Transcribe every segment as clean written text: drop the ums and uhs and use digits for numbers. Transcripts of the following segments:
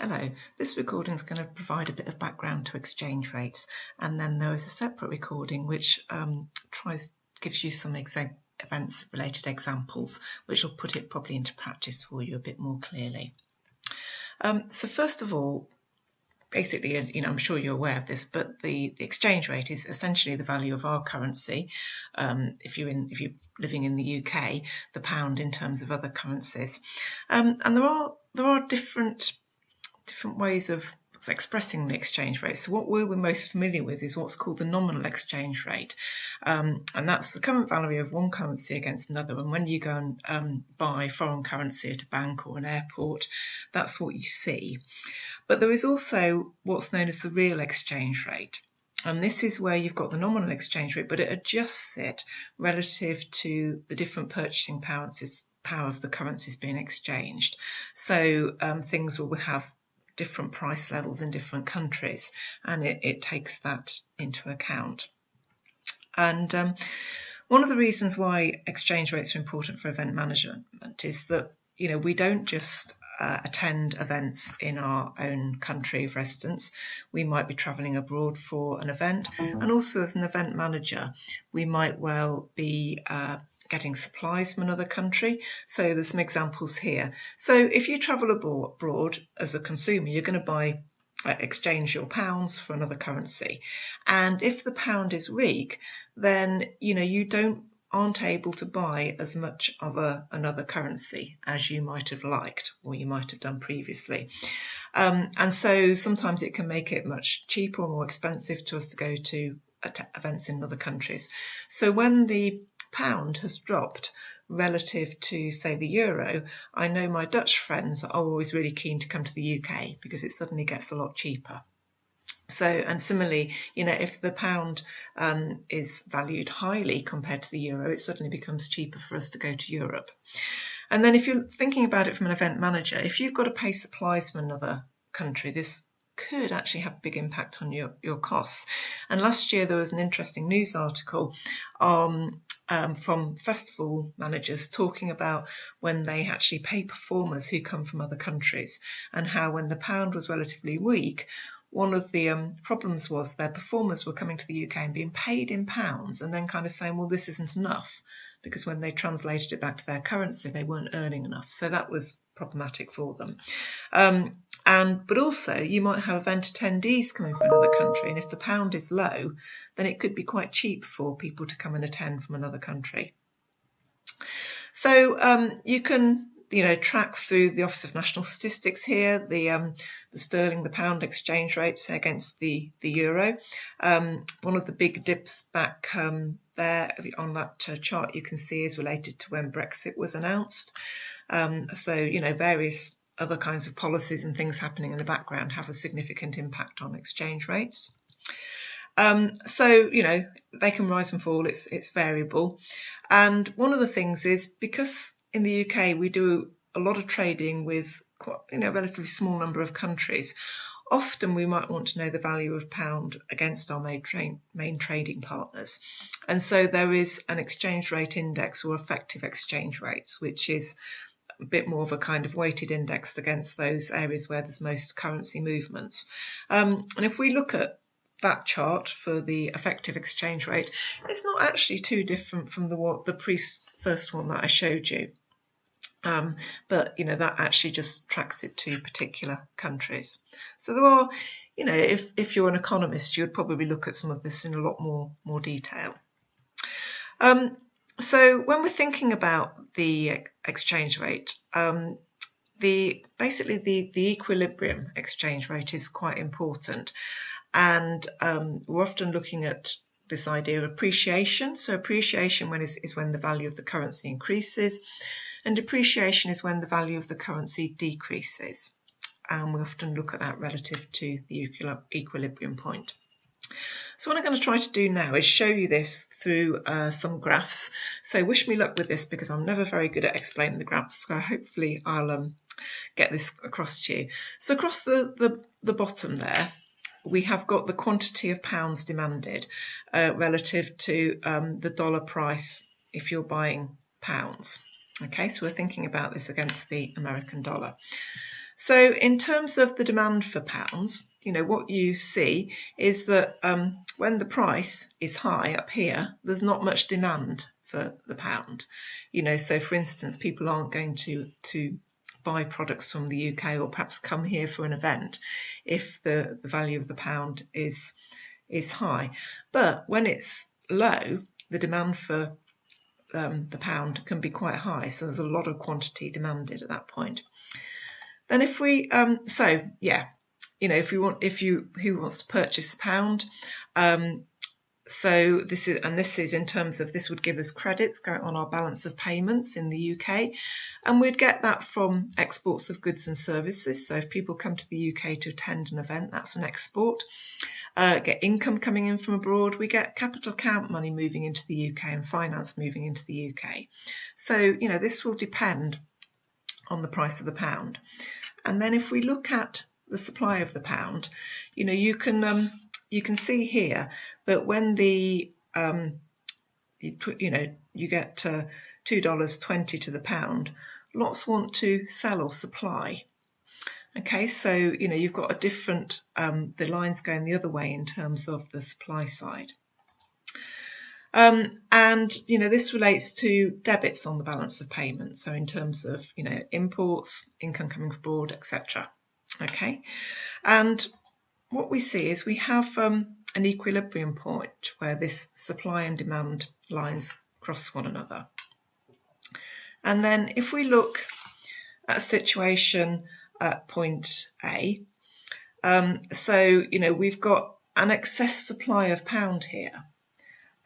Hello, this recording is going to provide a bit of background to exchange rates, and then there is a separate recording which gives you some events related examples which will put it probably into practice for you a bit more clearly. So first of all, basically, I'm sure you're aware of this, but the exchange rate is essentially the value of our currency. If you're living in the UK, the pound in terms of other currencies, and there are different ways of expressing the exchange rate. So what we're most familiar with is what's called the nominal exchange rate, and that's the current value of one currency against another. And when you go and buy foreign currency at a bank or an airport, that's what you see. But there is also what's known as the real exchange rate. And this is where you've got the nominal exchange rate, but it adjusts it relative to the different purchasing power of the currencies being exchanged. So things will have different price levels in different countries, and it takes that into account. And one of the reasons why exchange rates are important for event management is that we don't just attend events in our own country of residence. We might be travelling abroad for an event, and also as an event manager we might well be getting supplies from another country. So there's some examples here. So if you travel abroad as a consumer, you're going to exchange your pounds for another currency, and if the pound is weak, then you aren't able to buy as much of another currency as you might have liked or you might have done previously. And so sometimes it can make it much cheaper or more expensive to us to go to events in other countries. So when the pound has dropped relative to, say, the euro, I know my Dutch friends are always really keen to come to the UK because it suddenly gets a lot cheaper. So, and similarly, if the pound is valued highly compared to the euro, it suddenly becomes cheaper for us to go to Europe. And then if you're thinking about it from an event manager, if you've got to pay supplies from another country, this could actually have a big impact on your costs. And last year there was an interesting news article from festival managers talking about when they actually pay performers who come from other countries, and how when the pound was relatively weak, one of the problems was their performers were coming to the UK and being paid in pounds and then kind of saying, well, this isn't enough, because when they translated it back to their currency, they weren't earning enough. So that was problematic for them. But also you might have event attendees coming from another country, and if the pound is low, then it could be quite cheap for people to come and attend from another country. So you can track through the Office of National Statistics here the sterling, the pound exchange rates against the euro. One of the big dips back there on that chart you can see is related to when Brexit was announced. So various other kinds of policies and things happening in the background have a significant impact on exchange rates. So they can rise and fall, it's variable. And one of the things is, because in the UK we do a lot of trading with quite, a relatively small number of countries, often we might want to know the value of pound against our main trading partners. And so there is an exchange rate index, or effective exchange rates, which is a bit more of a kind of weighted index against those areas where there's most currency movements. And if we look at that chart for the effective exchange rate, it's not actually too different from the first one that I showed you. But that actually just tracks it to particular countries. So there are, if you're an economist, you'd probably look at some of this in a lot more detail. So when we're thinking about the exchange rate, basically the equilibrium exchange rate is quite important, and we're often looking at this idea of appreciation. So appreciation is when the value of the currency increases, and depreciation is when the value of the currency decreases, and we often look at that relative to the equilibrium point. So what I'm going to try to do now is show you this through some graphs. So wish me luck with this, because I'm never very good at explaining the graphs, so hopefully I'll get this across to you. So across the bottom there, we have got the quantity of pounds demanded relative to the dollar price if you're buying pounds. Okay, so we're thinking about this against the American dollar. So in terms of the demand for pounds, what you see is that when the price is high up here, there's not much demand for the pound. So for instance, people aren't going to buy products from the UK or perhaps come here for an event if the value of the pound is high. But when it's low, the demand for the pound can be quite high, so there's a lot of quantity demanded at that point. Then if we who wants to purchase the pound, so this is in terms of, this would give us credits going on our balance of payments in the UK, and we'd get that from exports of goods and services. So if people come to the UK to attend an event, that's an export. Get income coming in from abroad, we get capital account money moving into the UK and finance moving into the UK. So this will depend on the price of the pound. And then if we look at the supply of the pound, you can see here that when the you get $2.20 to the pound, lots want to sell or supply. Okay, so you've got a different the lines going the other way in terms of the supply side. And this relates to debits on the balance of payments, so in terms of imports, income coming from abroad, etc. Okay, and what we see is we have an equilibrium point where this supply and demand lines cross one another. And then if we look at a situation at point A, so we've got an excess supply of pound here.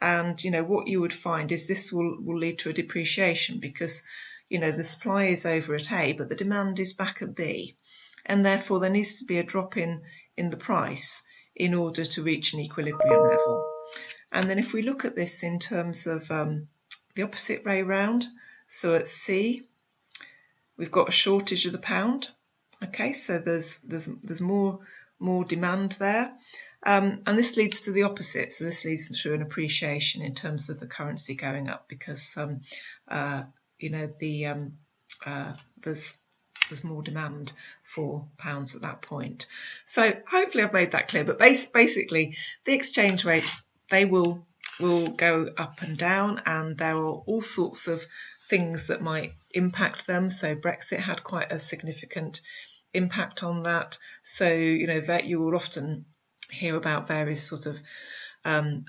And what you would find is this will lead to a depreciation, because the supply is over at A but the demand is back at B, and therefore there needs to be a drop in the price in order to reach an equilibrium level. And then if we look at this in terms of the opposite way round, so at C we've got a shortage of the pound. Okay, so there's more demand there. And this leads to the opposite, so this leads to an appreciation in terms of the currency going up, because there's more demand for pounds at that point. So hopefully I've made that clear, but basically the exchange rates, they will go up and down, and there are all sorts of things that might impact them. So Brexit had quite a significant impact on that. So that you will often hear about various sort of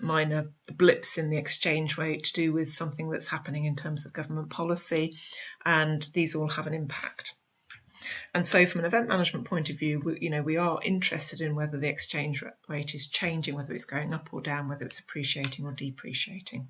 minor blips in the exchange rate to do with something that's happening in terms of government policy, and these all have an impact. And so from an event management point of view, we are interested in whether the exchange rate is changing, whether it's going up or down, whether it's appreciating or depreciating.